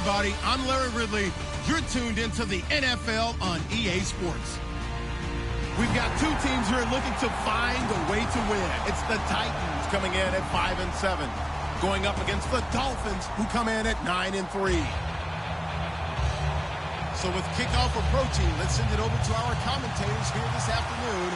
everybody. I'm Larry Ridley. You're tuned into the NFL on EA Sports. We've got two teams here looking to find a way to win. It's the Titans coming in at 5-7, going up against the Dolphins, who come in at 9-3. So with kickoff approaching, let's send it over to our commentators here this afternoon,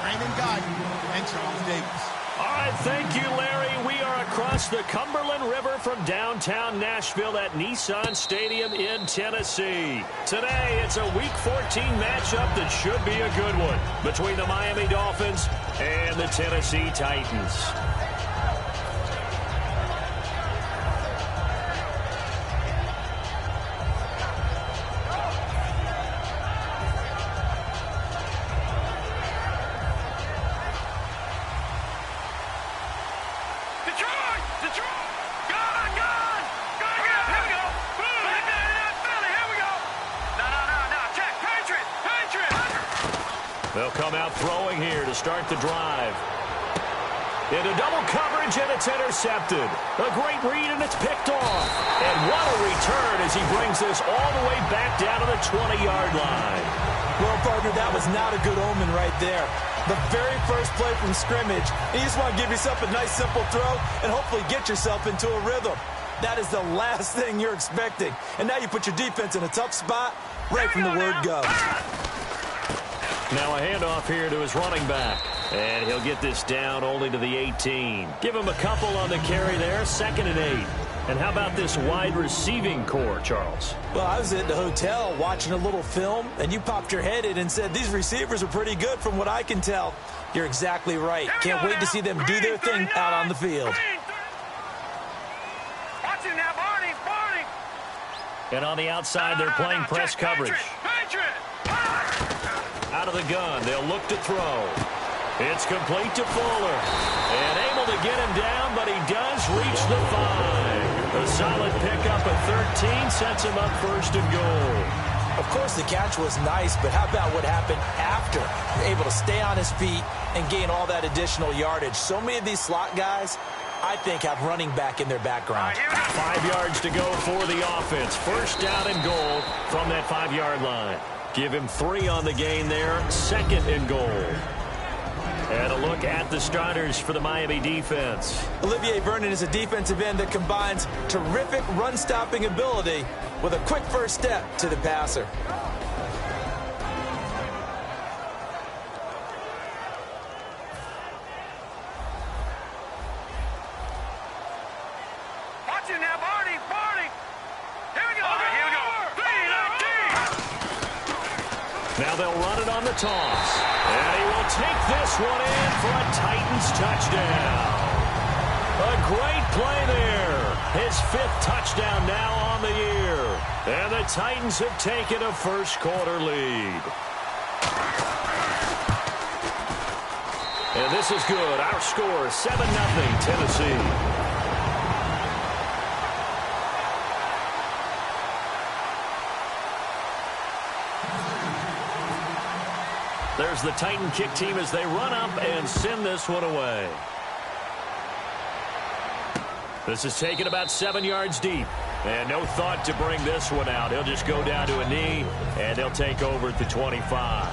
Brandon Guyton and Charles Davis. All right, thank you, Larry. We are across the Cumberland River from downtown Nashville at Nissan Stadium in Tennessee. Today, it's a Week 14 matchup that should be a good one between the Miami Dolphins and the Tennessee Titans. They'll come out throwing here to start the drive. Into double coverage, and it's intercepted. A great read, and it's picked off. And what a return as he brings this all the way back down to the 20-yard line. Well, partner, that was not a good omen right there. The very first play from scrimmage, you just want to give yourself a nice, simple throw and hopefully get yourself into a rhythm. That is the last thing you're expecting. And now you put your defense in a tough spot right from the word go. Now a handoff here to his running back. And he'll get this down only to the 18. Give him a couple on the carry there, 2nd and 8. And how about this wide receiving core, Charles? Well, I was at the hotel watching a little film, and you popped your head in and said, these receivers are pretty good from what I can tell. You're exactly right. Can't wait to see them do their thing out on the field. Watch him now, Barney. And on the outside, they're playing press coverage. Out of the gun, they'll look to throw. It's complete to Fuller. And able to get him down, but he does reach the 5. A solid pickup of 13 sets him up 1st and goal. Of course, the catch was nice, but how about what happened after? You're able to stay on his feet and gain all that additional yardage. So many of these slot guys, I think, have running back in their background. 5 yards to go for the offense. 1st down and goal from that 5-yard line. Give him 3 on the gain there. 2nd and goal. And a look at the starters for the Miami defense. Olivier Vernon is a defensive end that combines terrific run-stopping ability with a quick first step to the passer. Watch him now, Barney. Here we go. Now they'll run it on the toss. And he will take this one in for a Titans touchdown. A great play there. His 5th touchdown now on the year. And the Titans have taken a first-quarter lead. And this is good. Our score is 7-0 Tennessee. There's the Titan kick team as they run up and send this one away. This is taken about 7 yards deep. And no thought to bring this one out. He'll just go down to a knee, and he'll take over at the 25.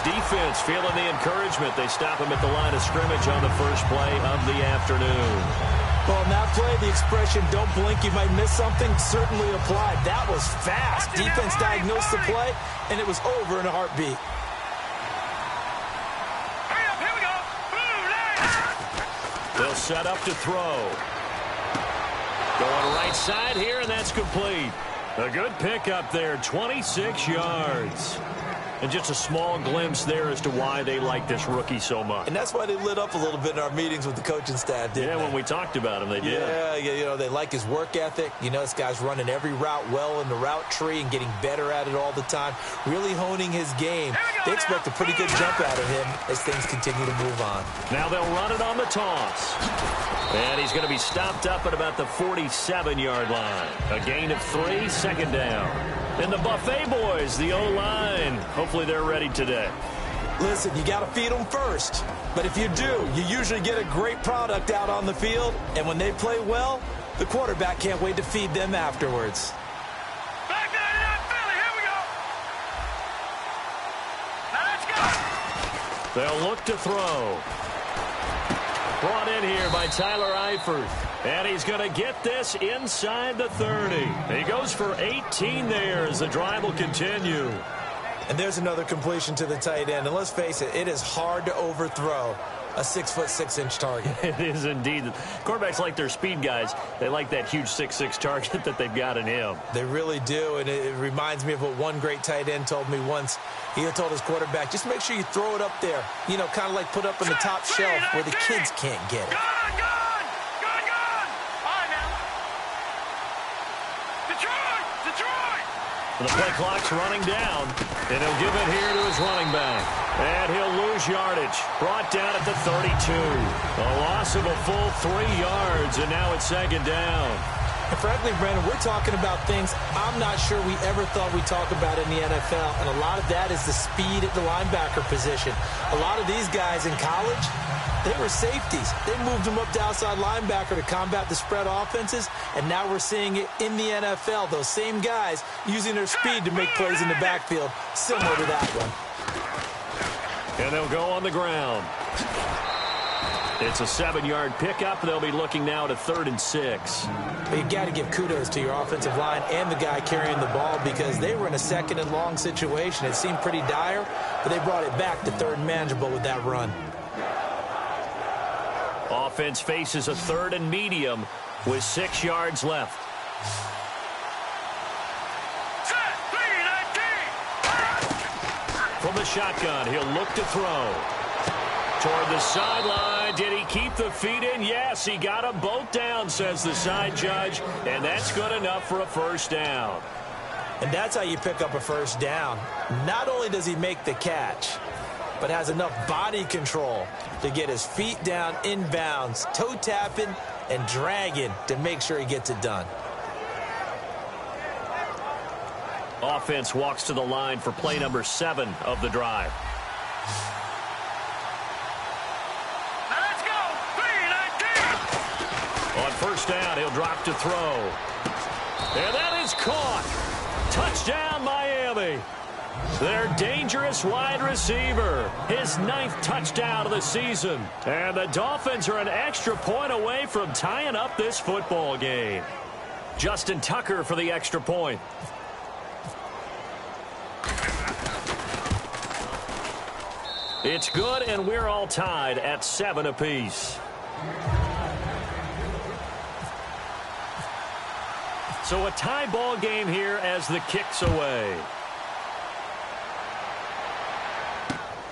Defense feeling the encouragement. They stop him at the line of scrimmage on the first play of the afternoon. Well, in that play, the expression, don't blink, you might miss something, certainly applied. That was fast. Defense diagnosed the play, and it was over in a heartbeat. Hurry up, here we go. They'll set up to throw. Going right side here, and that's complete. A good pickup there, 26 yards. And just a small glimpse there as to why they like this rookie so much. And that's why they lit up a little bit in our meetings with the coaching staff, didn't they? Yeah, when we talked about him, they did. Yeah, you know, they like his work ethic. You know, this guy's running every route well in the route tree and getting better at it all the time, really honing his game. They expect a pretty good jump out of him as things continue to move on. Now they'll run it on the toss. And he's going to be stopped up at about the 47-yard line. A gain of 3, second down. And the Buffet boys, the O-line, hopefully they're ready today. Listen, you got to feed them first. But if you do, you usually get a great product out on the field. And when they play well, the quarterback can't wait to feed them afterwards. Back there in Philly. Here we go. Now let's go. They'll look to throw. Brought in here by Tyler Eifert. And he's going to get this inside the 30. He goes for 18 there as the drive will continue. And there's another completion to the tight end. And let's face it, it is hard to overthrow a 6'6" target. It is indeed. Quarterbacks like their speed guys. They like that huge 6'6" target that they've got in him. They really do, and it reminds me of what one great tight end told me once. He had told his quarterback, just make sure you throw it up there. You know, kind of like put up on the top shelf where the kids can't get it. Gone. All right, now. Detroit. The play clock's running down, and he'll give it here to his running back. And he'll lose yardage. Brought down at the 32. A loss of a full 3 yards, and now it's second down. And frankly, Brandon, we're talking about things I'm not sure we ever thought we'd talk about in the NFL, and a lot of that is the speed at the linebacker position. A lot of these guys in college, they were safeties. They moved them up to outside linebacker to combat the spread offenses, and now we're seeing it in the NFL. Those same guys using their speed to make plays in the backfield, similar to that one. And they'll go on the ground. It's a 7-yard pickup. They'll be looking now to 3rd and 6. But you got to give kudos to your offensive line and the guy carrying the ball because they were in a 2nd and long situation. It seemed pretty dire, but they brought it back to 3rd and manageable with that run. Offense faces a 3rd and medium with 6 yards left. From the shotgun, he'll look to throw. Toward the sideline. Did he keep the feet in? Yes, he got them both down, says the side judge. And that's good enough for a first down. And that's how you pick up a first down. Not only does he make the catch, but has enough body control to get his feet down inbounds, toe tapping and dragging to make sure he gets it done. Offense walks to the line for play number 7 of the drive. Let's go. 3-19. On first down, he'll drop to throw. And that is caught. Touchdown, Miami. Their dangerous wide receiver. His 9th touchdown of the season. And the Dolphins are an extra point away from tying up this football game. Justin Tucker for the extra point. It's good, and we're all tied at 7 apiece. So a tie ball game here as the kick's away.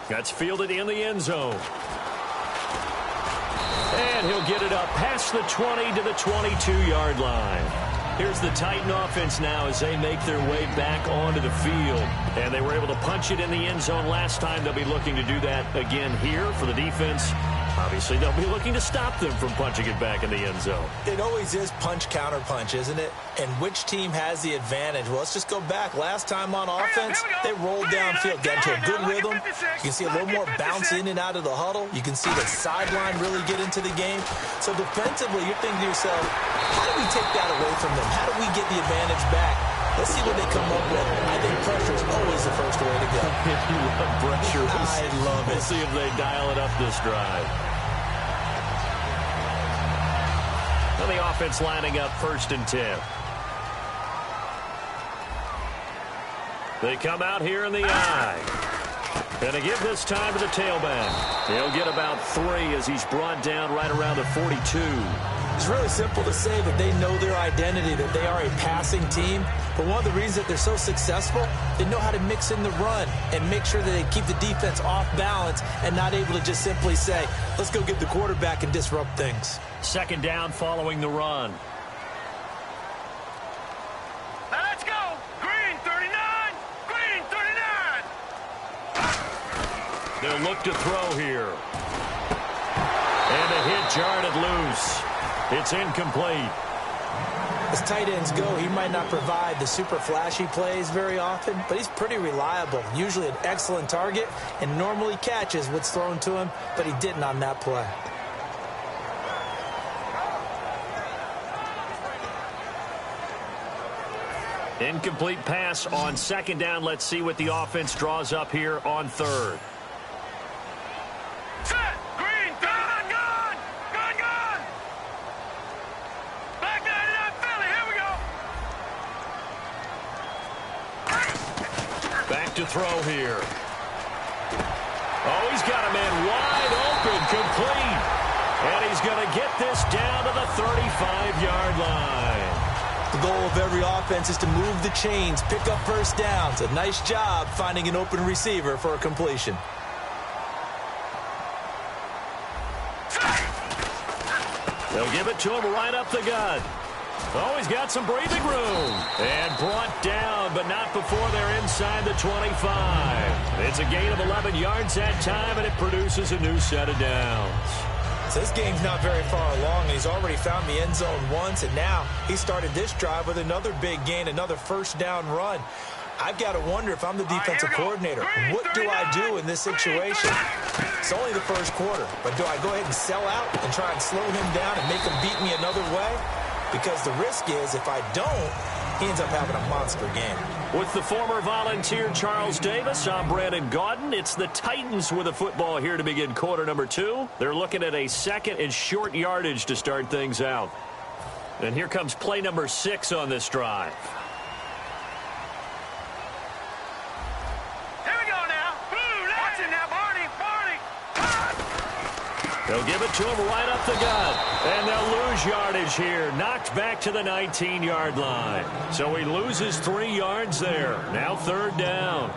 That's fielded in the end zone. And he'll get it up past the 20 to the 22-yard line. Here's the Titan offense now as they make their way back onto the field. And they were able to punch it in the end zone last time. They'll be looking to do that again here for the defense. Obviously, they'll be looking to stop them from punching it back in the end zone. It always is punch-counter-punch, isn't it? And which team has the advantage? Well, let's just go back. Last time on offense, they rolled downfield, got into a good rhythm. You can see a little more bounce in and out of the huddle. You can see the sideline really get into the game. So defensively, you're thinking to yourself, how do we take that away from them? How do we get the advantage back? Let's see what they come up with. I think pressure is always the first way to go. You love pressure. I love it. We'll see if they dial it up this drive. Now the offense lining up 1st and 10. They come out here in the eye. And they give this time to the tailback. He'll get about 3 as he's brought down right around the 42. It's really simple to say that they know their identity, that they are a passing team. But one of the reasons that they're so successful, they know how to mix in the run and make sure that they keep the defense off balance and not able to just simply say, let's go get the quarterback and disrupt things. 2nd down following the run. Now let's go. Green 39. Green 39. They'll look to throw here. And the hit jarred it loose. It's incomplete. As tight ends go, he might not provide the super flashy plays very often, but he's pretty reliable, usually an excellent target, and normally catches what's thrown to him, but he didn't on that play. Incomplete pass on second down. Let's see what the offense draws up here on third. Set. Green. Gun. Gun. Gun. Gun. Back 99 Philly. Here we go. Back to throw here. Oh, he's got a man wide open, complete. And he's going to get this down to the 35-yard line. The goal of every offense is to move the chains, pick up first downs. A nice job finding an open receiver for a completion. They'll give it to him right up the gut. Oh, he's got some breathing room. And brought down, but not before they're inside the 25. It's a gain of 11 yards that time, and it produces a new set of downs. So this game's not very far along, and he's already found the end zone once, and now he started this drive with another big gain, another first down run. I've got to wonder if I'm the defensive coordinator. What do I do in this situation? It's only the first quarter, but do I go ahead and sell out and try and slow him down and make him beat me another way? Because the risk is if I don't, he ends up having a monster game. With the former Volunteer Charles Davis, I'm Brandon Gaudin. It's the Titans with the football here to begin quarter number 2. They're looking at a second and short yardage to start things out. And here comes play number 6 on this drive. Here we go now. Watch it now, Barney. Barney. They'll give it to him right up the gut. And they'll lose yardage here. Knocked back to the 19-yard line. So he loses 3 yards there. Now third down.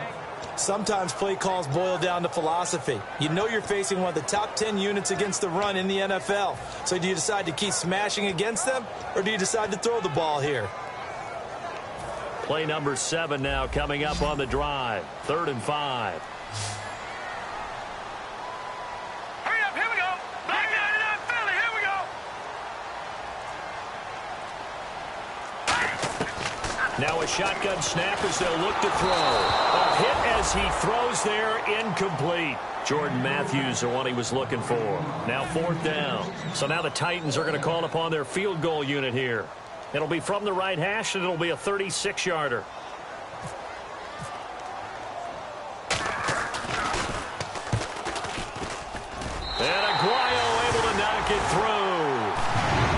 Sometimes play calls boil down to philosophy. You know you're facing one of the top 10 units against the run in the NFL. So do you decide to keep smashing against them, or do you decide to throw the ball here? Play number 7 now coming up on the drive. 3rd and 5. Hurry up. Here we go. Back 99 Philly. Here we go. Now a shotgun snap as they'll look to throw. A hit as he throws there, incomplete. Jordan Matthews, the one he was looking for. Now 4th down. So now the Titans are going to call upon their field goal unit here. It'll be from the right hash, and it'll be a 36-yarder. And Aguayo able to knock it through.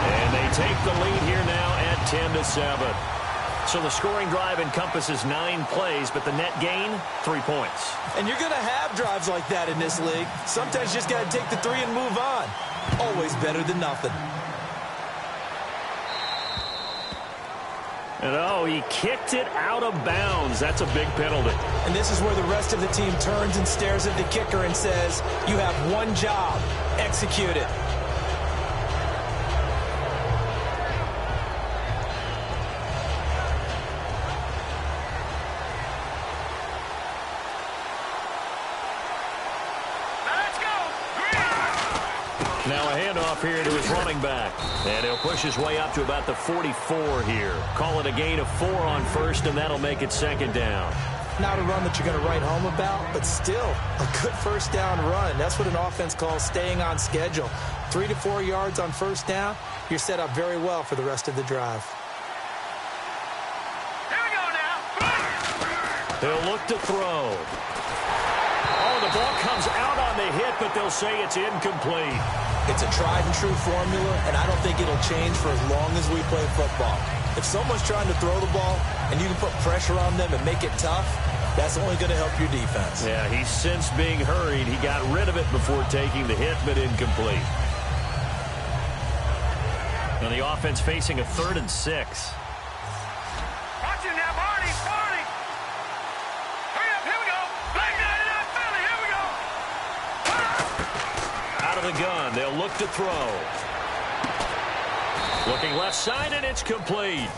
And they take the lead here now at 10-7. So the scoring drive encompasses 9 plays, but the net gain, 3 points. And you're going to have drives like that in this league. Sometimes you just got to take the 3 and move on. Always better than nothing. And oh, he kicked it out of bounds. That's a big penalty. And this is where the rest of the team turns and stares at the kicker and says, you have one job, execute it. Now a handoff here to his running back. And he'll push his way up to about the 44 here. Call it a gain of 4 on first, and that'll make it 2nd down. Not a run that you're going to write home about, but still a good first down run. That's what an offense calls staying on schedule. 3 to 4 yards on first down, you're set up very well for the rest of the drive. Here we go now. He'll look to throw. Oh, the ball comes out on the hit, but they'll say it's incomplete. It's a tried-and-true formula, and I don't think it'll change for as long as we play football. If someone's trying to throw the ball and you can put pressure on them and make it tough, that's only going to help your defense. Yeah, he's since being hurried. He got rid of it before taking the hit, but incomplete. Now the offense facing a 3rd and 6. Watch it now, Barney. Barney. Hurry up. Here we go. Back 99 Philly. Here we go. Out of the gun, they'll look to throw. Looking left side, and it's complete.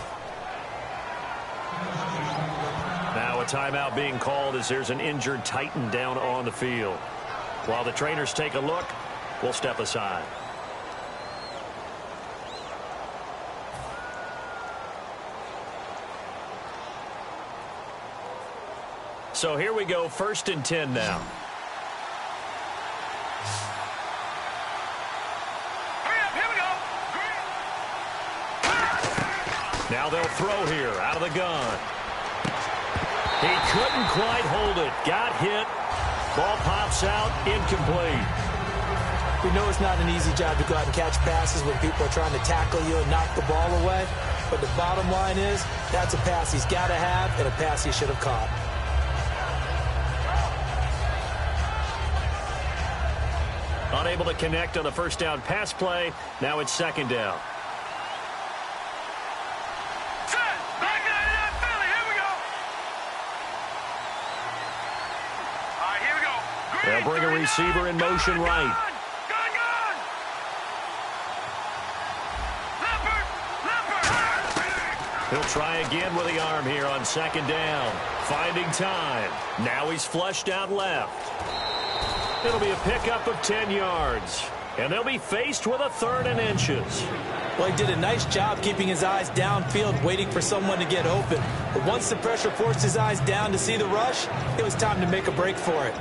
Now a timeout being called as there's an injured Titan down on the field. While the trainers take a look, we'll step aside. So here we go, 1st and 10 now. Here we go. Now they'll throw here out of the gun. He couldn't quite hold it. Got hit. Ball pops out, incomplete. We know it's not an easy job to go out and catch passes when people are trying to tackle you and knock the ball away. But the bottom line is, that's a pass he's got to have and a pass he should have caught. Unable to connect on the first down pass play. Now it's 2nd down. Set. Back nine and out, Philly. Here we go. All right, here we go. They'll bring a receiver in motion right. Gun. He'll try again with the arm here on 2nd down. Finding time. Now he's flushed out left. It'll be a pickup of 10 yards. And they'll be faced with a 3rd and inches. Well, he did a nice job keeping his eyes downfield, waiting for someone to get open. But once the pressure forced his eyes down to see the rush, it was time to make a break for it.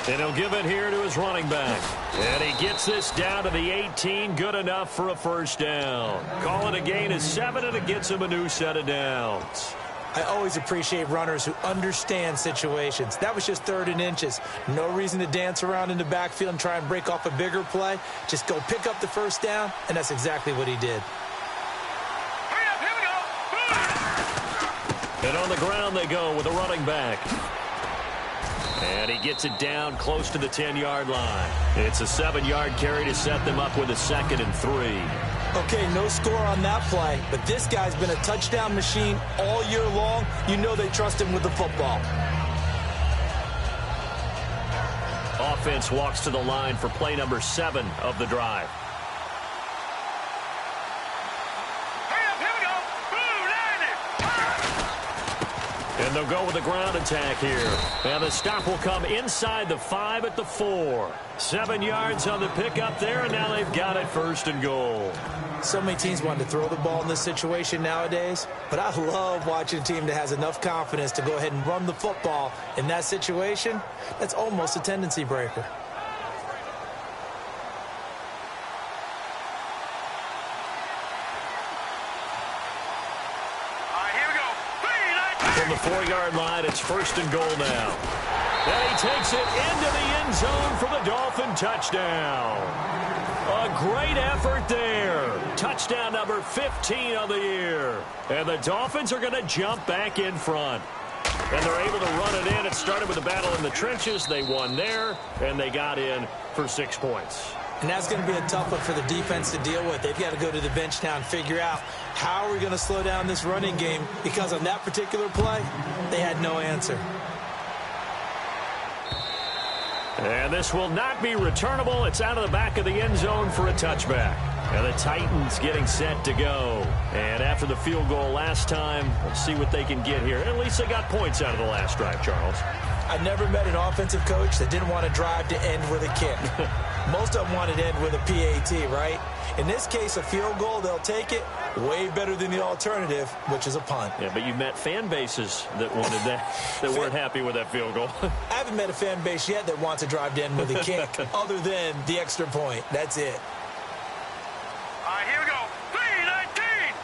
And he'll give it here to his running back. And he gets this down to the 18. Good enough for a 1st down. Calling a gain of 7, and it gets him a new set of downs. I always appreciate runners who understand situations. That was just 3rd and inches. No reason to dance around in the backfield and try and break off a bigger play. Just go pick up the 1st down, and that's exactly what he did. Here we go. And on the ground they go with a running back. And he gets it down close to the 10-yard line. It's a 7-yard carry to set them up with a 2nd and 3. Okay, no score on that play, but this guy's been a touchdown machine all year long. You know they trust him with the football. Offense walks to the line for play number 7 of the drive. And they'll go with the ground attack here. And the stop will come inside the 5 at the 4. 7 yards on the pickup there, and now they've got it 1st and goal. So many teams want to throw the ball in this situation nowadays, but I love watching a team that has enough confidence to go ahead and run the football in that situation. That's almost a tendency breaker. From the 4-yard line, it's 1st and goal now. And he takes it into the end zone for the Dolphin touchdown. A great effort there. Touchdown number 15 of the year. And the Dolphins are going to jump back in front. And they're able to run it in. It started with a battle in the trenches. They won there, and they got in for 6 points. And that's going to be a tough one for the defense to deal with. They've got to go to the bench now and figure out how are we going to slow down this running game, because on that particular play, they had no answer. And this will not be returnable. It's out of the back of the end zone for a touchback. And the Titans getting set to go. And after the field goal last time, let's see what they can get here. At least they got points out of the last drive, Charles. I never met an offensive coach that didn't want to drive to end with a kick. Most of them wanted to end with a PAT, right? In this case, a field goal, they'll take it. Way better than the alternative, which is a punt. Yeah, but you've met fan bases that wanted that, that weren't happy with that field goal. I haven't met a fan base yet that wants to drive to end with a kick, other than the extra point. That's it. All right, here we go. 3-19.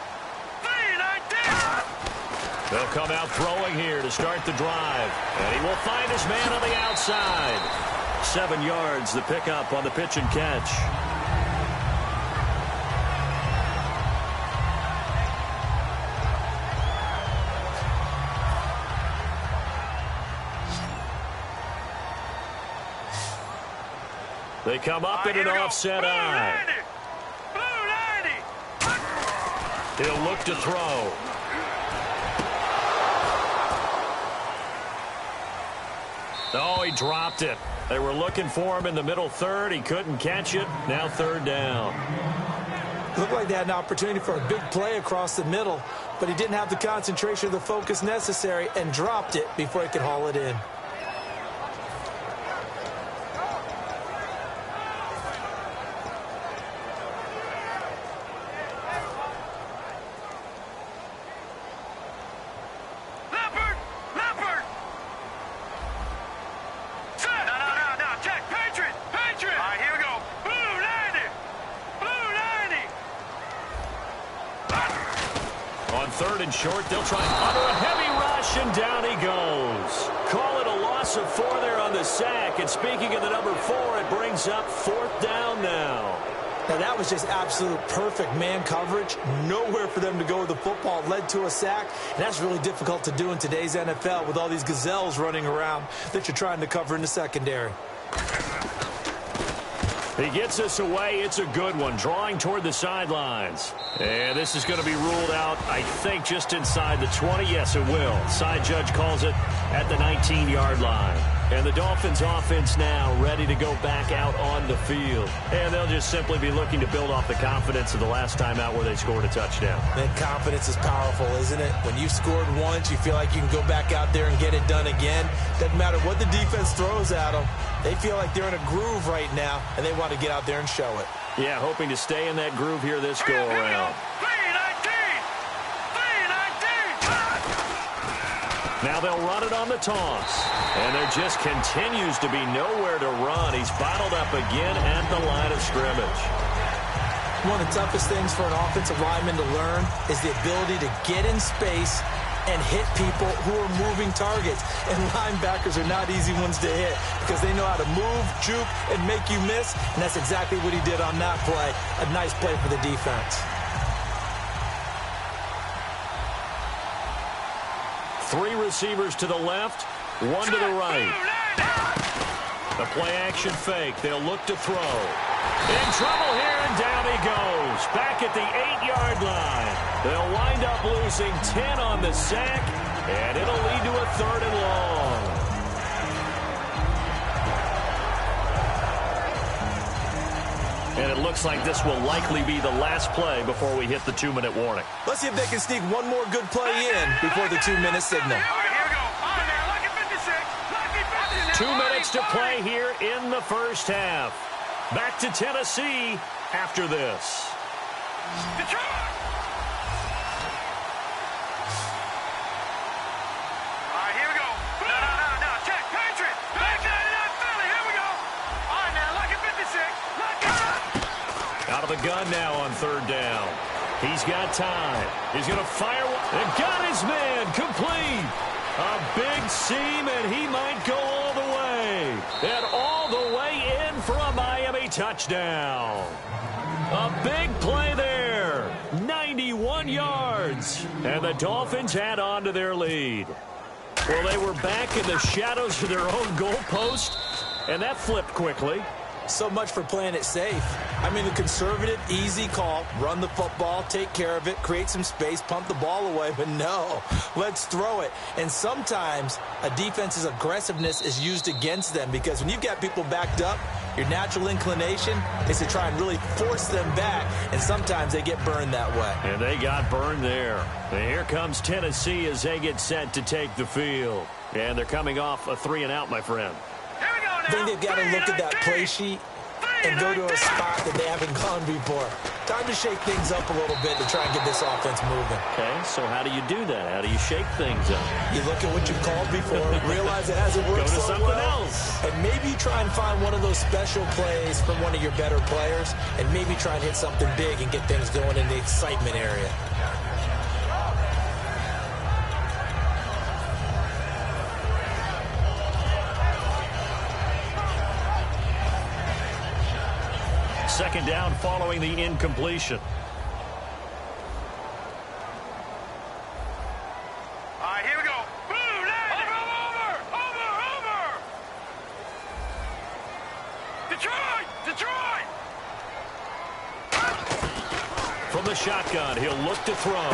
3-19. They'll come out throwing here to start the drive. And he will find his man on the outside. 7 yards, the pickup on the pitch and catch. They come up in an offset eye. Blue 90. He'll look to throw. Oh, he dropped it. They were looking for him in the middle third. He couldn't catch it. Now 3rd down. Looked like they had an opportunity for a big play across the middle, but he didn't have the concentration or the focus necessary and dropped it before he could haul it in. Third and short, they'll try under a heavy rush, and down he goes. Call it a loss of 4 there on the sack. And speaking of the number 4, it brings up 4th down now. Now, that was just absolute perfect man coverage. Nowhere for them to go with the football. Led to a sack, and that's really difficult to do in today's NFL with all these gazelles running around that you're trying to cover in the secondary. He gets us away. It's a good one. Drawing toward the sidelines. And this is going to be ruled out, I think, just inside the 20. Yes, it will. Side judge calls it at the 19-yard line. And the Dolphins offense now ready to go back out on the field. And they'll just simply be looking to build off the confidence of the last time out where they scored a touchdown. Man, confidence is powerful, isn't it? When you've scored once, you feel like you can go back out there and get it done again. Doesn't matter what the defense throws at them. They feel like they're in a groove right now, and they want to get out there and show it. Yeah, hoping to stay in that groove here this go-around. Now they'll run it on the toss. And there just continues to be nowhere to run. He's bottled up again at the line of scrimmage. One of the toughest things for an offensive lineman to learn is the ability to get in space and hit people who are moving targets. And linebackers are not easy ones to hit because they know how to move, juke, and make you miss. And that's exactly what he did on that play. A nice play for the defense. 3 receivers to the left, 1 to the right. The play-action fake. They'll look to throw. In trouble here, and down he goes. Back at the 8-yard line. They'll wind up losing 10 on the sack, and it'll lead to a 3rd and long. And it looks like this will likely be the last play before we hit the 2-minute warning. Let's see if they can sneak one more good play in before the 2-minute signal. 2 minutes to play here in the first half. Back to Tennessee after this. Out of the gun now on 3rd down. He's got time. He's going to fire one. And got his man complete. A big seam, and he might go all the way. And all the way in for a Miami touchdown. A big play there. 91 yards. And the Dolphins add on to their lead. Well, they were back in the shadows of their own goalpost, and that flipped quickly. So much for playing it safe. I mean, the conservative, easy call, run the football, take care of it, create some space, pump the ball away. But no, let's throw it. And sometimes a defense's aggressiveness is used against them because when you've got people backed up, your natural inclination is to try and really force them back. And sometimes they get burned that way. And they got burned there. And here comes Tennessee as they get set to take the field. And they're coming off a 3-and-out, my friend. I think they've got to look at that play sheet and go to a spot that they haven't gone before. Time to shake things up a little bit to try and get this offense moving. Okay, so how do you do that? How do you shake things up? You look at what you've called before, realize it hasn't worked so well. Go to something else. And maybe try and find one of those special plays from one of your better players, and maybe try and hit something big and get things going in the excitement area. Second down following the incompletion. All right, here we go. Boom, over. Detroit. From the shotgun, he'll look to throw.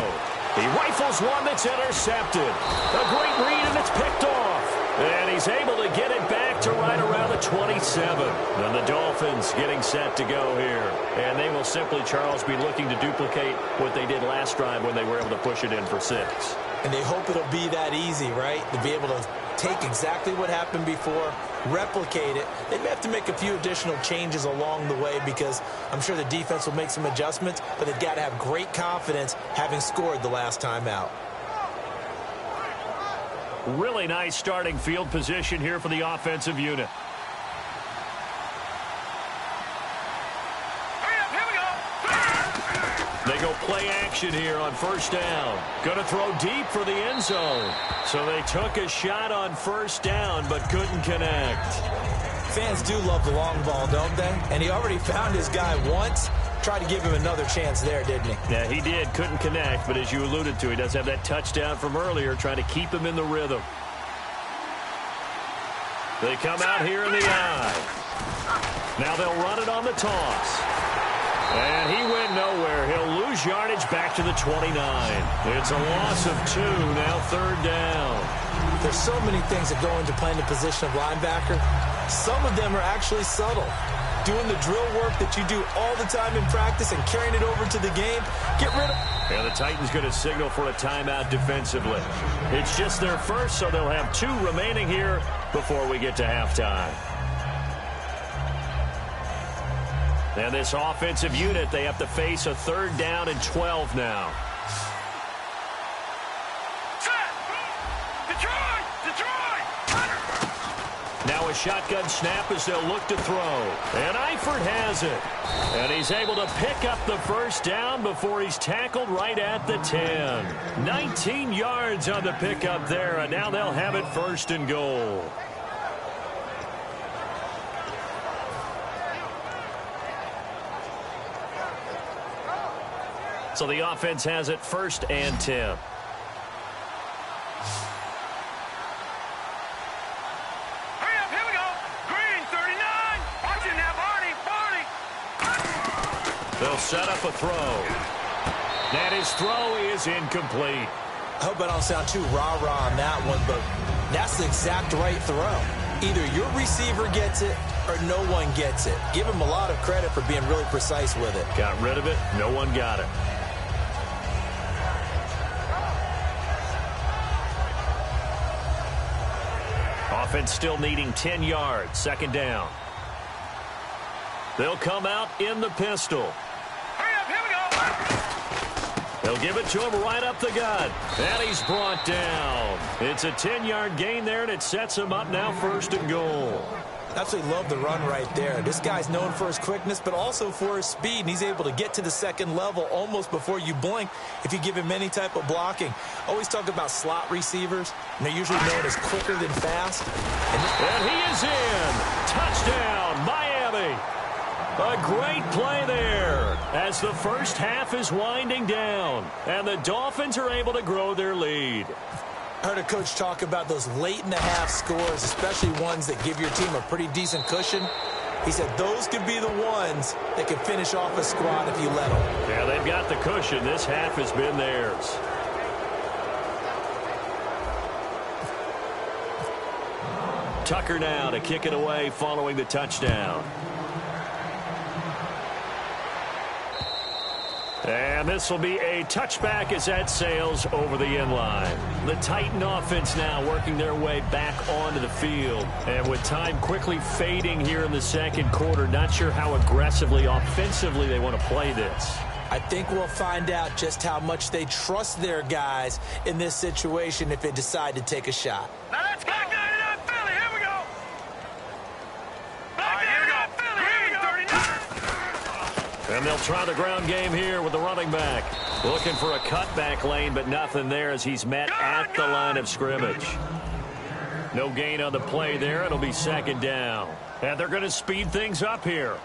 He rifles one that's intercepted. A great read, and it's picked off. And he's able to get it back to right around the 27. And the Dolphins getting set to go here. And they will simply, Charles, be looking to duplicate what they did last drive when they were able to push it in for 6. And they hope it'll be that easy, right? To be able to take exactly what happened before, replicate it. They may have to make a few additional changes along the way because I'm sure the defense will make some adjustments, but they've got to have great confidence having scored the last time out. Really nice starting field position here for the offensive unit. They go play action here on first down. Going to throw deep for the end zone. So they took a shot on first down but couldn't connect. Fans do love the long ball, don't they? And he already found his guy once. Tried to give him another chance there, didn't he? Yeah, he did. Couldn't connect, but as you alluded to, he does have that touchdown from earlier, trying to keep him in the rhythm. They come out here in the eye. Now they'll run it on the toss. And he went nowhere. He'll lose yardage back to the 29. It's a loss of 2, now third down. There's so many things that go into playing the position of linebacker. Some of them are actually subtle. Doing the drill work that you do all the time in practice and carrying it over to the game. Get rid of... And the Titans going to signal for a timeout defensively. It's just their first, so they'll have 2 remaining here before we get to halftime. And this offensive unit, they have to face a third down and 12 now. Now a shotgun snap as they'll look to throw. And Eifert has it. And he's able to pick up the first down before he's tackled right at the 10. 19 yards on the pickup there, and now they'll have it first and goal. So the offense has it first and 10. They'll set up a throw. And his throw is incomplete. I hope I don't sound too rah-rah on that one, but that's the exact right throw. Either your receiver gets it or no one gets it. Give him a lot of credit for being really precise with it. Got rid of it. No one got it. Offense still needing 10 yards. Second down. They'll come out in the pistol. They'll give it to him right up the gut. And he's brought down. It's a 10-yard gain there, and it sets him up now first and goal. Absolutely love the run right there. This guy's known for his quickness, but also for his speed, and he's able to get to the second level almost before you blink if you give him any type of blocking. Always talk about slot receivers, and they're usually known as quicker than fast. And he is in. Touchdown, Miami. A great play there as the first half is winding down, and the Dolphins are able to grow their lead. I heard a coach talk about those late-in-the-half scores, especially ones that give your team a pretty decent cushion. He said those could be the ones that can finish off a squad if you let them. Yeah, they've got the cushion. This half has been theirs. Tucker now to kick it away following the touchdown. And this will be a touchback as that sails over the end line. The Titan offense now working their way back onto the field. And with time quickly fading here in the second quarter, not sure how aggressively, offensively they want to play this. I think we'll find out just how much they trust their guys in this situation if they decide to take a shot. Now let's go. Back 99 Philly, here we go. Back 99 Philly, here we go. 39. And they'll try the ground game here with the running back. Looking for a cutback lane, but nothing there as he's met at the line of scrimmage. No gain on the play there. It'll be second down. And they're going to speed things up here.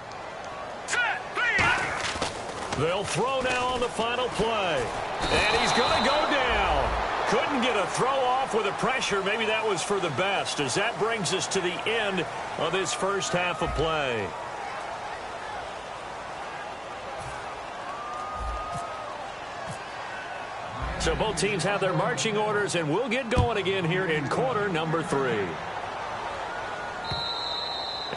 Set, please. They'll throw now on the final play. And he's going to go down. Couldn't get a throw off with the pressure. Maybe that was for the best, as that brings us to the end of this first half of play. So both teams have their marching orders, and we'll get going again here in quarter number 3.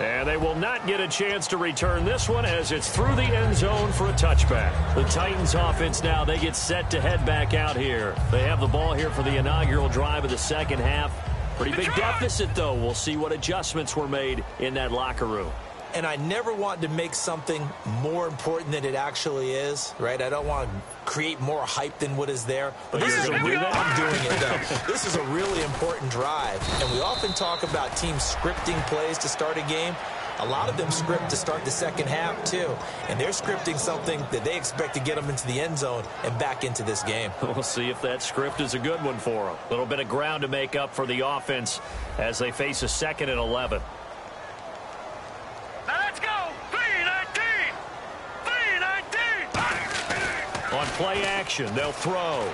And they will not get a chance to return this one as it's through the end zone for a touchback. The Titans offense now, they get set to head back out here. They have the ball here for the inaugural drive of the second half. Pretty big deficit, though. We'll see what adjustments were made in that locker room. And I never want to make something more important than it actually is, right? I don't want to create more hype than what is there. But this is I'm doing it, though. This is a really important drive. And we often talk about teams scripting plays to start a game. A lot of them script to start the second half, too. And they're scripting something that they expect to get them into the end zone and back into this game. We'll see if that script is a good one for them. A little bit of ground to make up for the offense as they face a 2nd and 11. Now let's go. 3-19. 3-19. On play action, they'll throw.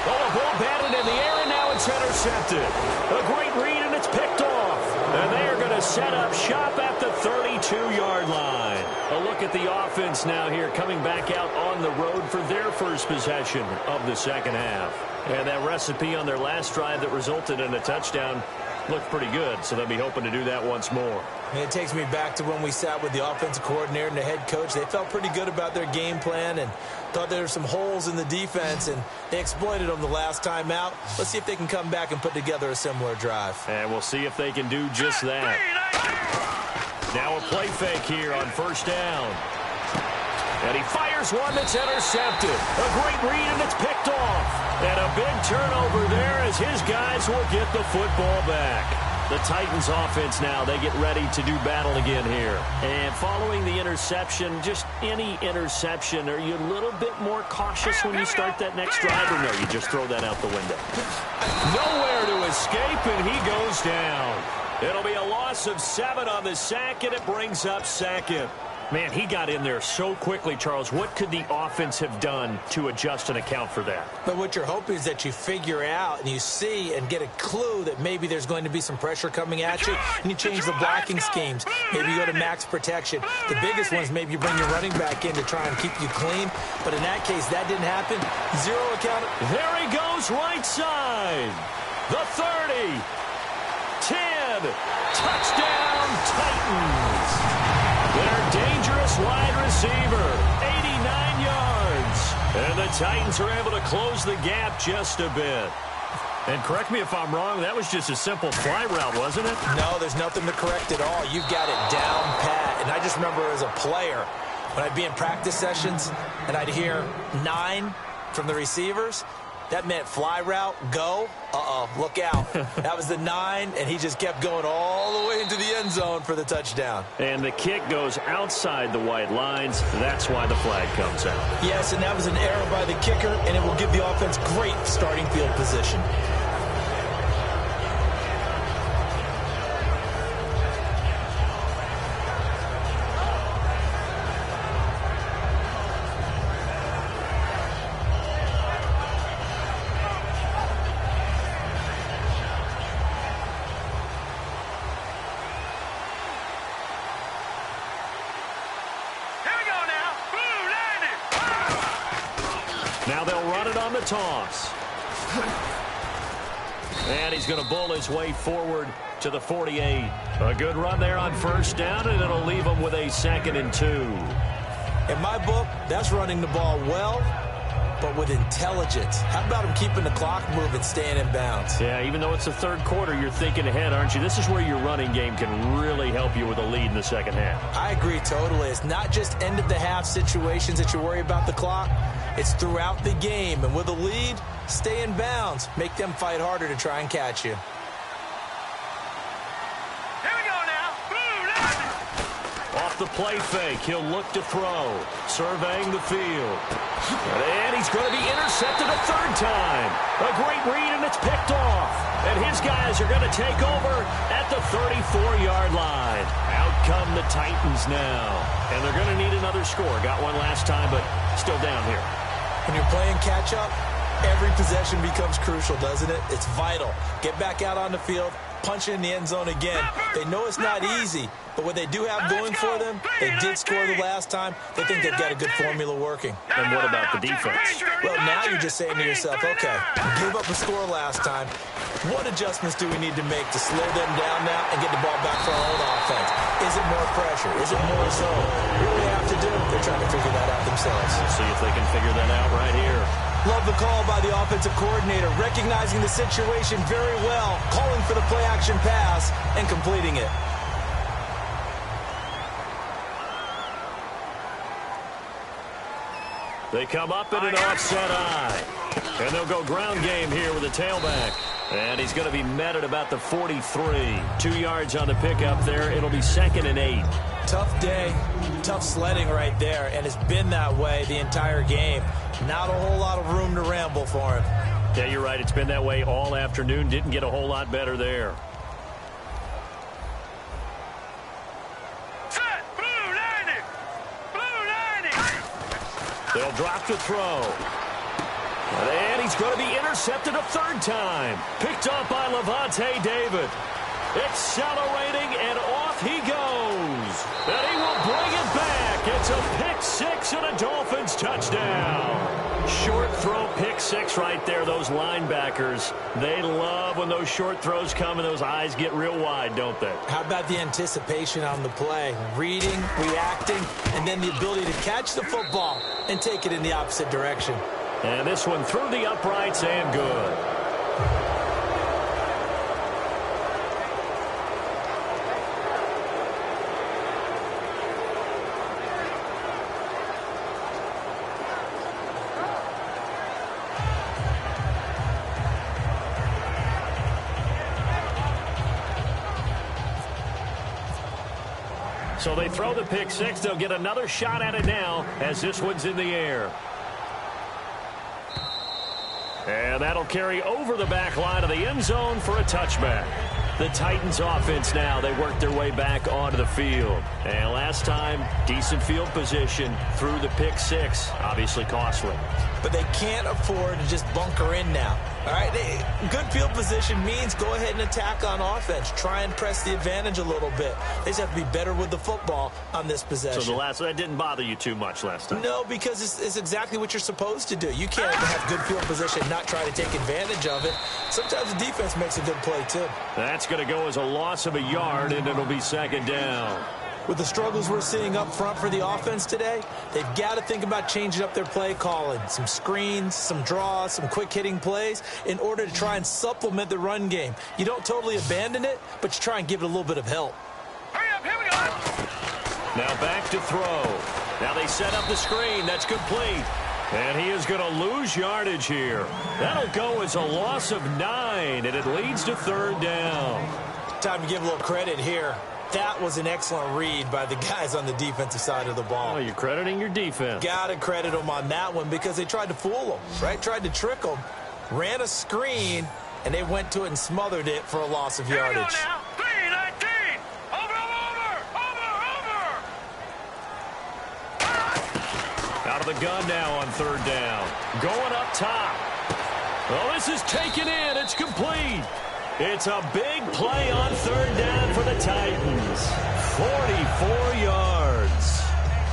Oh, the ball batted in the air, and now it's intercepted. A great read, and it's picked off. And they are going to set up shop at the 32-yard line. A look at the offense now here, coming back out on the road for their first possession of the second half. And that recipe on their last drive that resulted in a touchdown looked pretty good, so they'll be hoping to do that once more. And it takes me back to when we sat with the offensive coordinator and the head coach. They felt pretty good about their game plan and thought there were some holes in the defense, and they exploited them the last time out. Let's see if they can come back and put together a similar drive. And we'll see if they can do just that. Now a play fake here on first down. And he fires one that's intercepted. A great read, and it's picked off. And a big turnover there as his guys will get the football back. The Titans offense now, they get ready to do battle again here. And following the interception, just any interception, are you a little bit more cautious when you start that next drive, or no, you just throw that out the window? Nowhere to escape, and he goes down. It'll be a loss of 7 on the sack, and it brings up 2nd. Man, he got in there so quickly, Charles. What could the offense have done to adjust and account for that? But what you're hoping is that you figure out and you see and get a clue that maybe there's going to be some pressure coming at you, and you change the blocking schemes. Maybe you go to max protection. The biggest one is maybe you bring your running back in to try and keep you clean. But in that case, that didn't happen. 0 account. There he goes, right side. The 30. 10. Touchdown, Titans. Their dangerous wide receiver, 89 yards. And the Titans are able to close the gap just a bit. And correct me if I'm wrong, that was just a simple fly route, wasn't it? No, there's nothing to correct at all. You've got it down pat. And I just remember as a player, when I'd be in practice sessions and I'd hear 9 from the receivers, that meant fly route, go. Look out. That was the 9, and he just kept going all the way into the end zone for the touchdown. And the kick goes outside the white lines. That's why the flag comes out. Yes, and that was an error by the kicker, and it will give the offense great starting field position. Now they'll run it on the toss. And he's going to bowl his way forward to the 48. A good run there on first down, and it'll leave him with a 2nd and 2. In my book, that's running the ball well, but with intelligence. How about him keeping the clock moving, staying in bounds? Yeah, even though it's the third quarter, you're thinking ahead, aren't you? This is where your running game can really help you with a lead in the second half. I agree totally. It's not just end-of-the-half situations that you worry about the clock. It's throughout the game. And with a lead, stay in bounds. Make them fight harder to try and catch you. Here we go now. Off the play fake, he'll look to throw. Surveying the field. And he's going to be intercepted a 3rd time. A great read, and it's picked off. And his guys are going to take over at the 34-yard line. Out come the Titans now. And they're going to need another score. Got one last time, but still down here. When you're playing catch-up, every possession becomes crucial, doesn't it? It's vital. Get back out on the field, punching in the end zone again. They know it's not easy, but what they do have going for them, they did score the last time. They think they've got a good formula working. And what about the defense? Well, now you're just saying to yourself, okay, gave up a score last time. What adjustments do we need to make to slow them down now and get the ball back for our own offense? Is it more pressure? Is it more zone? What do they have to do? They're trying to figure that out themselves. We'll see if they can figure that out right here. Love the call by the offensive coordinator, recognizing the situation very well, calling for the play-action pass and completing it. They come up in an offset eye. And they'll go ground game here with a tailback. And he's going to be met at about the 43. 2 yards on the pickup there. It'll be 2nd and 8. Tough day, tough sledding right there, and it's been that way the entire game. Not a whole lot of room to ramble for him. Yeah, you're right. It's been that way all afternoon. Didn't get a whole lot better there. Set. Blue 90. Blue 90. They'll drop to throw. And he's going to be intercepted a third time. Picked up by Levante David. Accelerating, and off he goes. And he will bring it back. It's a pick six and a Dolphins touchdown. Short throw pick six right there. Those linebackers, they love when those short throws come and those eyes get real wide, don't they? How about the anticipation on the play? Reading, reacting, and then the ability to catch the football and take it in the opposite direction. And this one through the uprights and good. So they throw the pick six. They'll get another shot at it now as this one's in the air. And that'll carry over the back line of the end zone for a touchback. The Titans offense now, they work their way back onto the field. And last time, decent field position through the pick six. Obviously costly. But they can't afford to just bunker in now. All right, good field position means go ahead and attack on offense. Try and press the advantage a little bit. They just have to be better with the football on this possession. So that didn't bother you too much last time? No, because it's exactly what you're supposed to do. You can't have good field position and not try to take advantage of it. Sometimes the defense makes a good play, too. That's going to go as a loss of a yard, and it'll be 2nd down. With the struggles we're seeing up front for the offense today, they've got to think about changing up their play calling. Some screens, some draws, some quick-hitting plays in order to try and supplement the run game. You don't totally abandon it, but you try and give it a little bit of help. Hurry up, here we go. Now back to throw. Now they set up the screen. That's complete. And he is going to lose yardage here. That'll go as a loss of 9, and it leads to 3rd down. Time to give a little credit here. That was an excellent read by the guys on the defensive side of the ball. Oh, you're crediting your defense. Got to credit them on that one because they tried to fool them, right? Tried to trick them, ran a screen, and they went to it and smothered it for a loss of yardage. Here we go now. 3-19. Over. Out of the gun now on 3rd down. Going up top. Oh, this is taken in. It's complete. It's a big play on 3rd down for the Titans. 44 yards.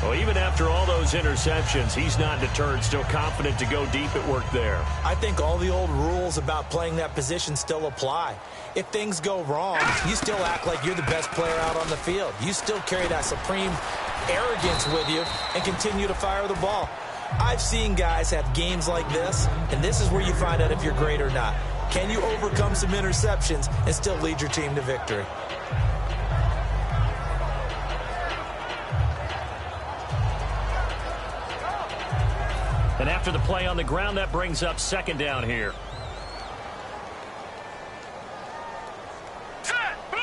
Well, even after all those interceptions, he's not deterred, still confident to go deep at work there. I think all the old rules about playing that position still apply. If things go wrong, you still act like you're the best player out on the field. You still carry that supreme arrogance with you and continue to fire the ball. I've seen guys have games like this, and this is where you find out if you're great or not. Can you overcome some interceptions and still lead your team to victory? And after the play on the ground, that brings up 2nd down here. Set. Blue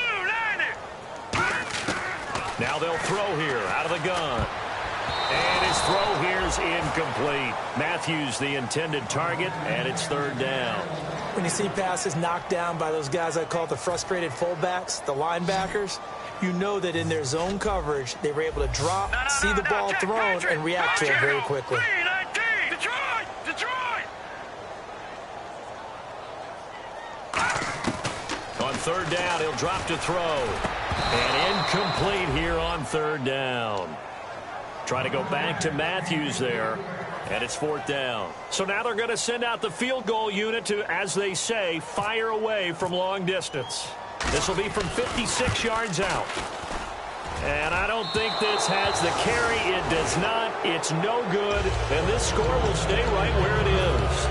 90. Now they'll throw here out of the gun. And his throw here is incomplete. Matthews, the intended target, and it's 3rd down. When you see passes knocked down by those guys I call the frustrated fullbacks, the linebackers, you know that in their zone coverage, they were able to drop, see the ball thrown, and react to it very quickly. 3-19. Detroit. On third down. He'll drop to throw. And incomplete here on third down. Trying to go back to Matthews there. And it's fourth down. So now they're going to send out the field goal unit to, as they say, fire away from long distance. This will be from 56 yards out. And I don't think this has the carry. It does not. It's no good. And this score will stay right where it is.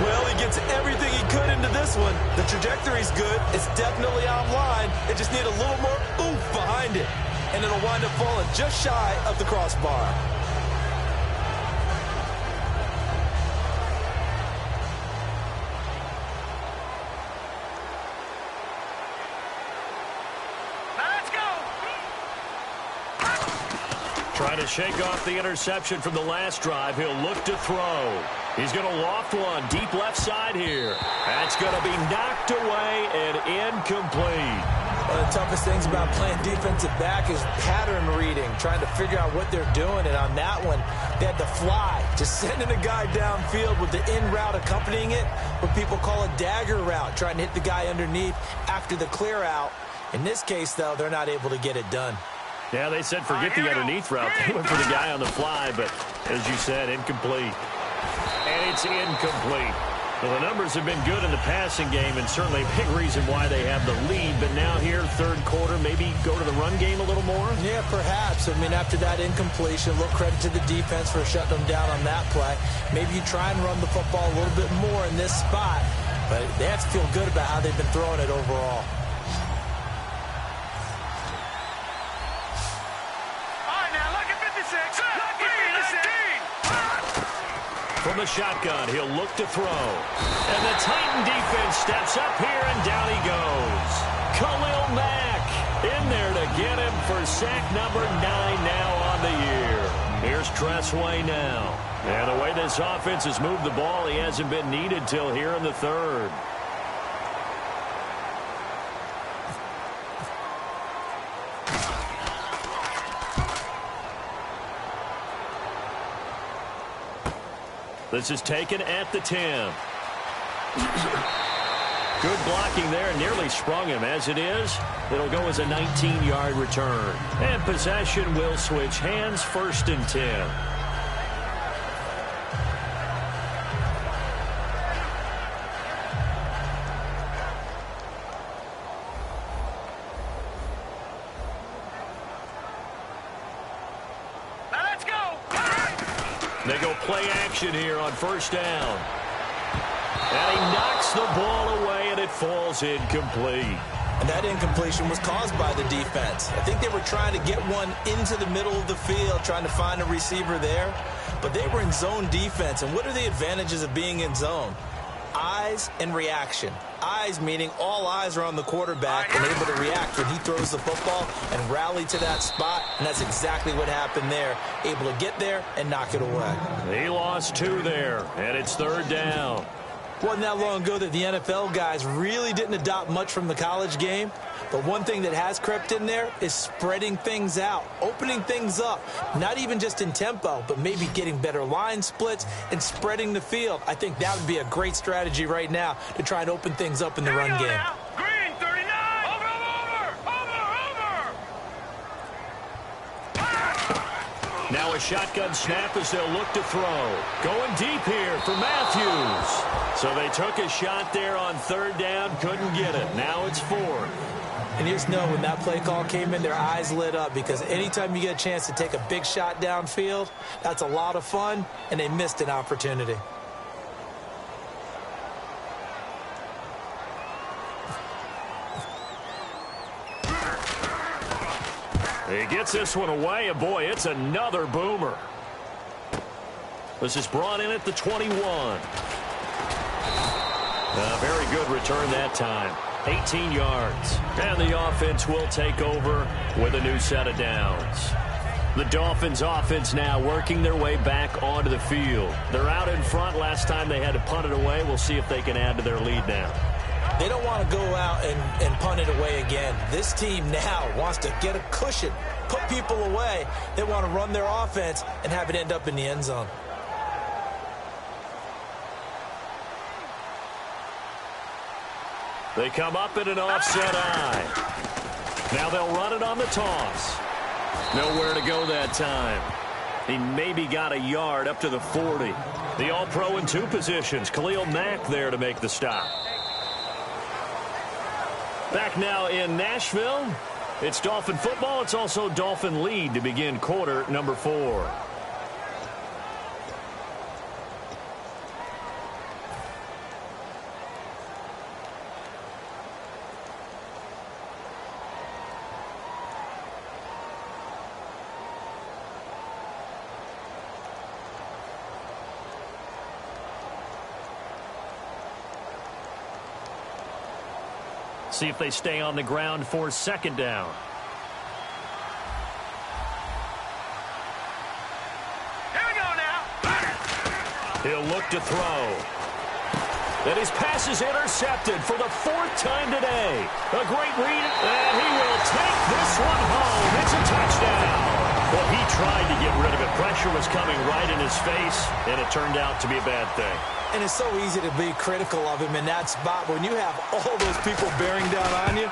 Well, he gets everything he could into this one. The trajectory's good. It's definitely online. It just need a little more oomph behind it. And it'll wind up falling just shy of the crossbar. Trying to shake off the interception from the last drive. He'll look to throw. He's going to loft one deep left side here. That's going to be knocked away and incomplete. One of the toughest things about playing defensive back is pattern reading, trying to figure out what they're doing. And on that one, they had to fly, just sending a guy downfield with the in route accompanying it, what people call a dagger route, trying to hit the guy underneath after the clear out. In this case, though, they're not able to get it done. Yeah, they said forget the underneath route. They went for the guy on the fly, but as you said, incomplete. And it's incomplete. Well, the numbers have been good in the passing game, and certainly a big reason why they have the lead. But now here, third quarter, maybe go to the run game a little more? Yeah, perhaps. I mean, after that incompletion, a little credit to the defense for shutting them down on that play. Maybe you try and run the football a little bit more in this spot. But they have to feel good about how they've been throwing it overall. From the shotgun, he'll look to throw. And the Titan defense steps up here, and down he goes. Khalil Mack in there to get him for sack number 9 now on the year. Here's Tressway now. And the way this offense has moved the ball, he hasn't been needed till here in the third. This is taken at the 10. Good blocking there, nearly sprung him. As it is, it'll go as a 19-yard return. And possession will switch hands, 1st and 10. They go play action here on 1st down. And he knocks the ball away, and it falls incomplete. And that incompletion was caused by the defense. I think they were trying to get one into the middle of the field, trying to find a receiver there. But they were in zone defense. And what are the advantages of being in zone? Eyes and reaction. Eyes meaning all eyes are on the quarterback and able to react when he throws the football and rally to that spot. And that's exactly what happened there. Able to get there and knock it away. He lost 2 there, and it's 3rd down. Wasn't that long ago that the NFL guys really didn't adopt much from the college game. But one thing that has crept in there is spreading things out, opening things up, not even just in tempo, but maybe getting better line splits and spreading the field. I think that would be a great strategy right now to try and open things up in the run game. Green, 39. Over. Now a shotgun snap as they'll look to throw. Going deep here for Matthews. So they took a shot there on 3rd down, couldn't get it. Now it's 4th. And you just know when that play call came in, their eyes lit up because anytime you get a chance to take a big shot downfield, that's a lot of fun, and they missed an opportunity. He gets this one away, and boy, it's another boomer. This is brought in at the 21. A very good return that time. 18 yards. And the offense will take over with a new set of downs. The Dolphins offense now working their way back onto the field. They're out in front. Last time they had to punt it away. We'll see if they can add to their lead now. They don't want to go out and punt it away again. This team now wants to get a cushion, put people away. They want to run their offense and have it end up in the end zone. They come up in an offset eye. Now they'll run it on the toss. Nowhere to go that time. He maybe got a yard up to the 40. The All-Pro in 2 positions. Khalil Mack there to make the stop. Back now in Nashville. It's Dolphin football. It's also Dolphin lead to begin quarter number 4. See if they stay on the ground for 2nd down. Here we go now. He'll look to throw. And his pass is intercepted for the 4th time today. A great read, and he will take this one home. It's a touchdown. Well, he tried to get rid of it. Pressure was coming right in his face, and it turned out to be a bad thing. And it's so easy to be critical of him in that spot. When you have all those people bearing down on you,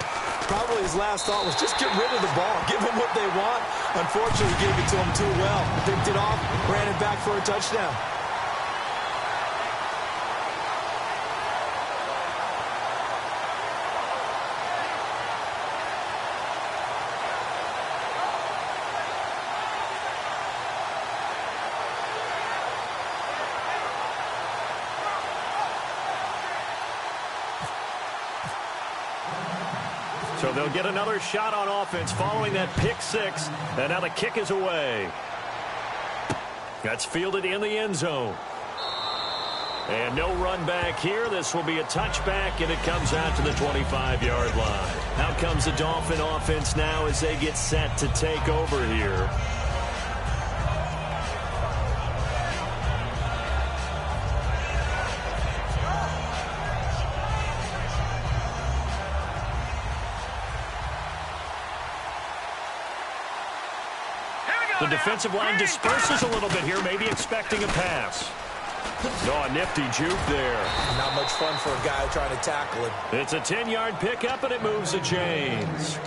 probably his last thought was just get rid of the ball. Give them what they want. Unfortunately, he gave it to them too well. Picked it off, ran it back for a touchdown. So they'll get another shot on offense following that pick 6. And now the kick is away. That's fielded in the end zone. And no run back here. This will be a touchback, and it comes out to the 25-yard line. Out comes the Dolphin offense now as they get set to take over here. The defensive line disperses a little bit here, maybe expecting a pass. Oh, a nifty juke there. Not much fun for a guy trying to tackle it. It's a 10-yard pickup, and it moves the chains.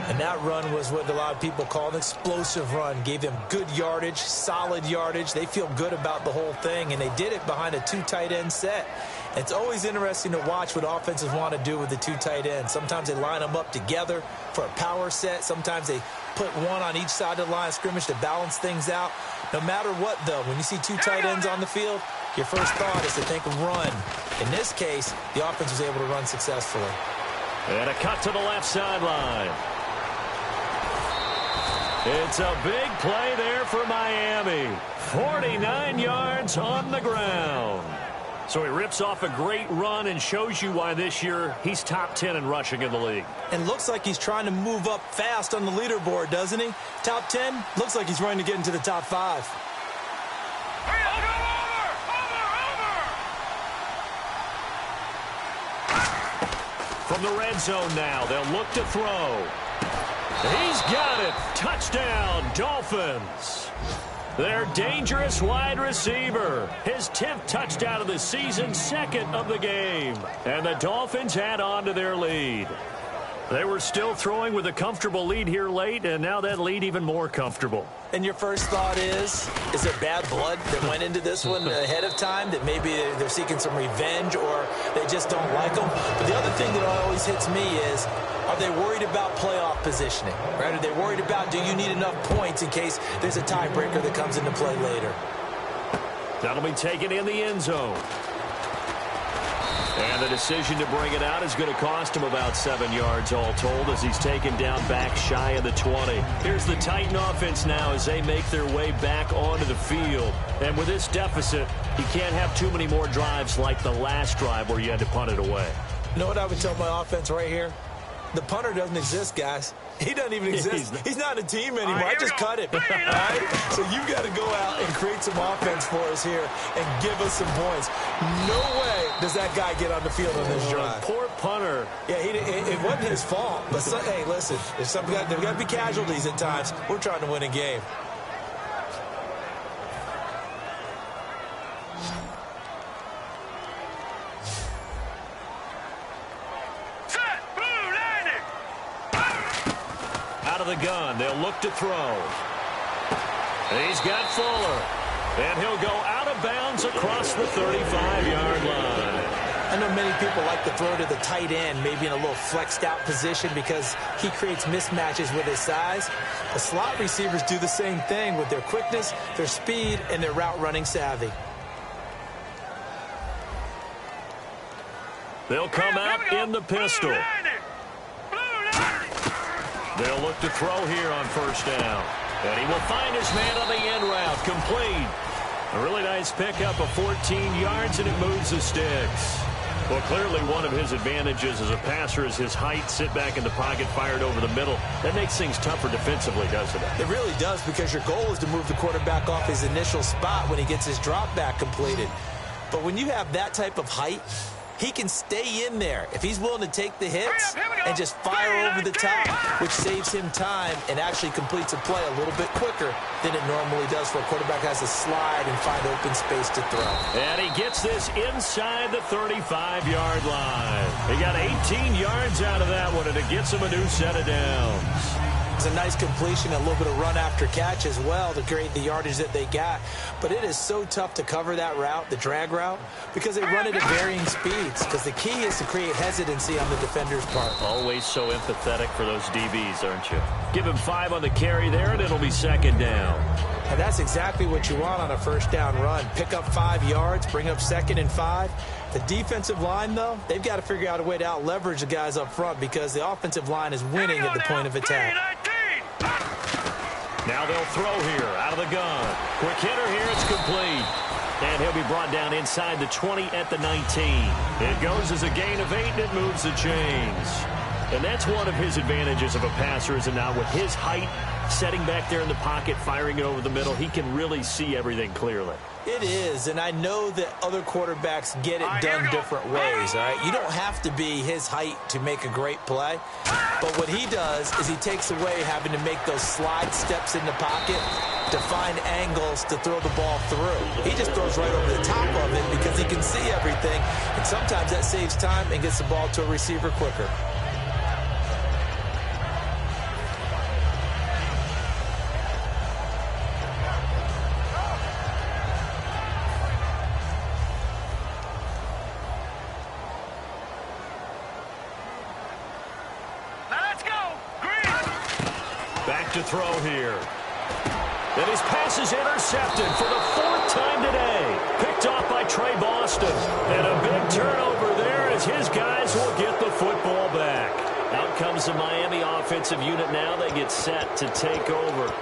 And that run was what a lot of people call an explosive run. Gave them good yardage, solid yardage. They feel good about the whole thing, and they did it behind a 2 tight end set. It's always interesting to watch what offenses want to do with the 2 tight ends. Sometimes they line them up together for a power set. Sometimes they put one on each side of the line of scrimmage to balance things out. No matter what, though, when you see 2 tight ends on the field, your first thought is to think of run. In this case, the offense was able to run successfully. And a cut to the left sideline. It's a big play there for Miami. 49 yards on the ground. So he rips off a great run and shows you why this year he's top 10 in rushing in the league. And looks like he's trying to move up fast on the leaderboard, doesn't he? Top 10, looks like he's running to get into the top 5. From the red zone now, they'll look to throw. He's got it. Touchdown, Dolphins. Their dangerous wide receiver. His 10th touchdown of the season, 2nd of the game. And the Dolphins add on to their lead. They were still throwing with a comfortable lead here late, and now that lead even more comfortable. And your first thought is there bad blood that went into this one ahead of time, that maybe they're seeking some revenge or they just don't like them? But the other thing that always hits me is, are they worried about playoff positioning? Right? Are they worried about, do you need enough points in case there's a tiebreaker that comes into play later? That'll be taken in the end zone. And the decision to bring it out is going to cost him about 7 yards all told as he's taken down back shy of the 20. Here's the Titan offense now as they make their way back onto the field. And with this deficit, you can't have too many more drives like the last drive where you had to punt it away. You know what I would tell my offense right here? The punter doesn't exist, guys. He doesn't even exist. He's not a team anymore. I just cut him. All right? So you've got to go out and create some offense for us here and give us some points. No way does that guy get on the field on this drive. Poor punter. Yeah, it wasn't his fault. But, hey, listen, there's got to be casualties at times. We're trying to win a game. Set! of the gun. They'll look to throw. He's got Fuller. And he'll go out of bounds across the 35-yard line. I know many people like to throw to the tight end, maybe in a little flexed out position because he creates mismatches with his size. The slot receivers do the same thing with their quickness, their speed, and their route running savvy. They'll come out in the pistol. They'll look to throw here on first down. And he will find his man on the end route. Complete. A really nice pickup of 14 yards, and it moves the sticks. Well, clearly one of his advantages as a passer is his height. Sit back in the pocket, fired over the middle. That makes things tougher defensively, doesn't it? It really does, because your goal is to move the quarterback off his initial spot when he gets his drop back completed. But when you have that type of height, he can stay in there if he's willing to take the hits and just fire over the top, which saves him time and actually completes a play a little bit quicker than it normally does for a quarterback who has to slide and find open space to throw. And he gets this inside the 35-yard line. He got 18 yards out of that one, and it gets him a new set of downs. It's a nice completion, a little bit of run after catch as well to create the yardage that they got. But it is so tough to cover that route, the drag route, because they run it at varying speeds. Because the key is to create hesitancy on the defender's part. Always so empathetic for those DBs, aren't you? Give him 5 on the carry there, and it'll be second down. And that's exactly what you want on a first down run. Pick up 5 yards, bring up 2nd and 5. The defensive line, though, they've got to figure out a way to out-leverage the guys up front because the offensive line is winning at the point of attack. Now they'll throw here out of the gun. Quick hitter here, it's complete. And he'll be brought down inside the 20 at the 19. It goes as a gain of 8, and it moves the chains. And that's one of his advantages of a passer, is now with his height, setting back there in the pocket, firing it over the middle, he can really see everything clearly. It is, and I know that other quarterbacks get it done different ways, all right? You don't have to be his height to make a great play, but what he does is he takes away having to make those slide steps in the pocket to find angles to throw the ball through. He just throws right over the top of it because he can see everything, and sometimes that saves time and gets the ball to a receiver quicker. To throw here. And his pass is intercepted for the 4th time today. Picked off by Trey Boston. And a big turnover there as his guys will get the football back. Out comes the Miami offensive unit now. They get set to take over.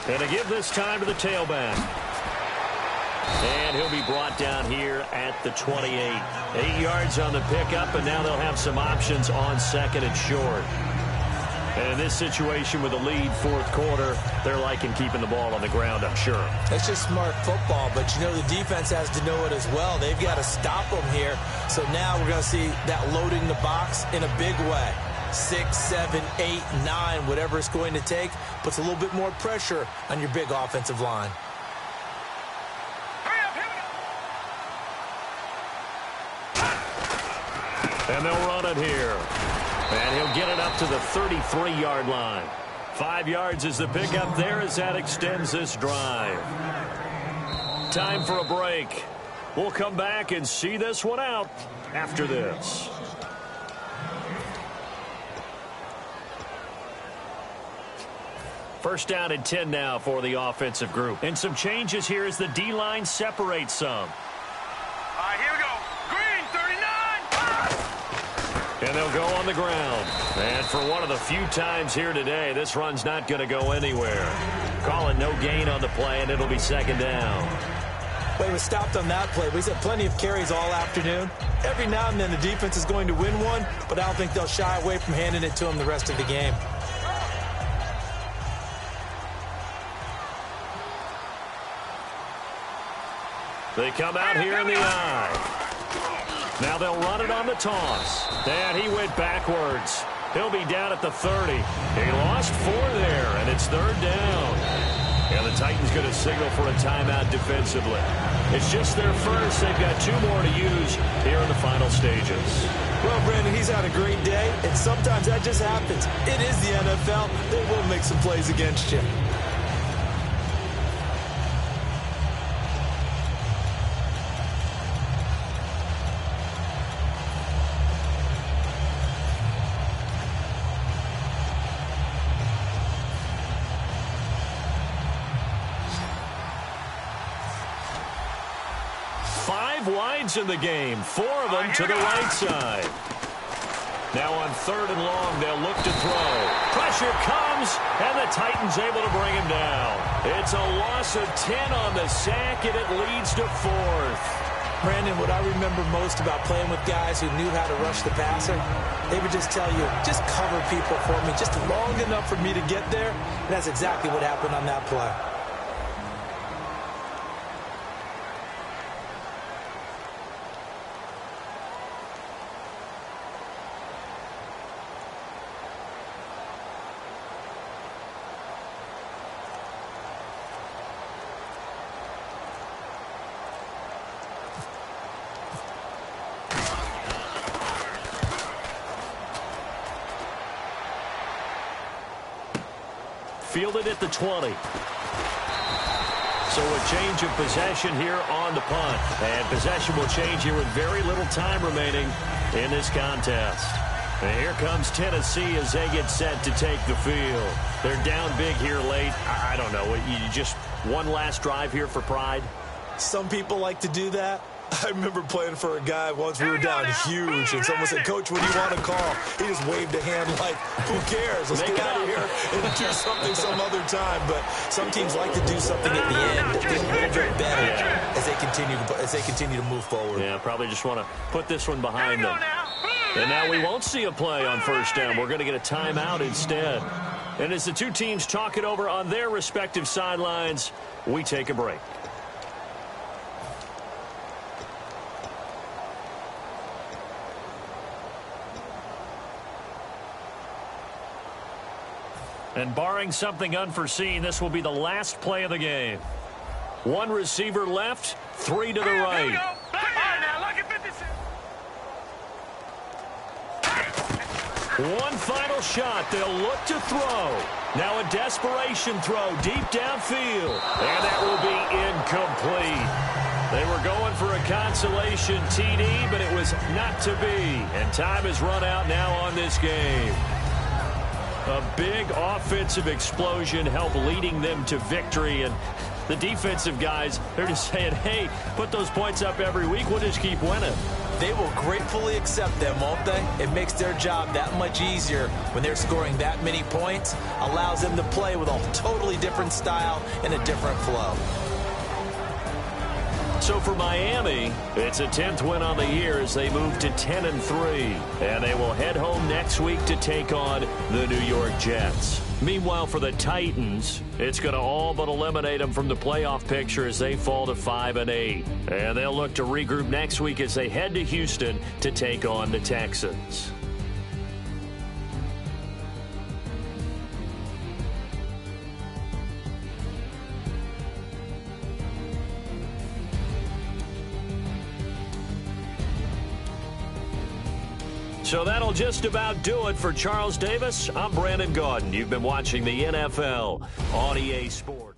And to give this time to the tailback. And he'll be brought down here at the 28. 8 yards on the pickup, and now they'll have some options on 2nd and short. And in this situation with a lead 4th quarter, they're liking keeping the ball on the ground, I'm sure. That's just smart football, but you know the defense has to know it as well. They've got to stop them here. So now we're going to see that loading the box in a big way. 6, 7, 8, 9, whatever it's going to take, puts a little bit more pressure on your big offensive line. And they'll run it here. And he'll get it up to the 33-yard line. 5 yards is the pickup there as that extends this drive. Time for a break. We'll come back and see this one out after this. First down and 10 now for the offensive group. And some changes here as the D-line separates some. All right, here we go. Green, 39. And they'll go on the ground. And for one of the few times here today, this run's not going to go anywhere. Calling no gain on the play, and it'll be 2nd down. Well, he was stopped on that play. He's had plenty of carries all afternoon. Every now and then the defense is going to win one, but I don't think they'll shy away from handing it to him the rest of the game. They come out here in the eye. Now they'll run it on the toss. And he went backwards. He'll be down at the 30. He lost 4 there, and it's 3rd down. And the Titans going to signal for a timeout defensively. It's just their first. They've got 2 more to use here in the final stages. Well, Brandon, he's had a great day, and sometimes that just happens. It is the NFL. They will make some plays against you. Wides in the game, 4 of them to the right side. Now on 3rd and long, they'll look to throw. Pressure comes, and the Titans able to bring him down. It's a loss of 10 on the sack, and it leads to 4th. Brandon, what I remember most about playing with guys who knew how to rush the passer, they would just tell you, just cover people for me, just long enough for me to get there. And that's exactly what happened on that play. Fielded at the 20. So a change of possession here on the punt. And possession will change here with very little time remaining in this contest. And here comes Tennessee as they get set to take the field. They're down big here late. I don't know. You just one last drive here for pride? Some people like to do that. I remember playing for a guy once. We were down huge, and someone said, "Coach, what do you want to call?" He just waved a hand like, "Who cares? Let's get out of here and do something some other time." But some teams like to do something at the end that gets a little bit better as they continue to move forward. Yeah, probably just want to put this one behind them. And now we won't see a play on 1st down. We're going to get a timeout instead. And as the 2 teams talk it over on their respective sidelines, we take a break. And barring something unforeseen, this will be the last play of the game. 1 receiver left, 3 to the right. One final shot. They'll look to throw. Now a desperation throw deep downfield. And that will be incomplete. They were going for a consolation TD, but it was not to be. And time has run out now on this game. A big offensive explosion helped leading them to victory. And the defensive guys, they're just saying, hey, put those points up every week. We'll just keep winning. They will gratefully accept them, won't they? It makes their job that much easier when they're scoring that many points. Allows them to play with a totally different style and a different flow. So for Miami, it's a 10th win on the year as they move to 10-3. And they will head home next week to take on the New York Jets. Meanwhile, for the Titans, it's going to all but eliminate them from the playoff picture as they fall to 5-8. And they'll look to regroup next week as they head to Houston to take on the Texans. So that'll just about do it for Charles Davis. I'm Brandon Gaudin. You've been watching the NFL on EA Sports.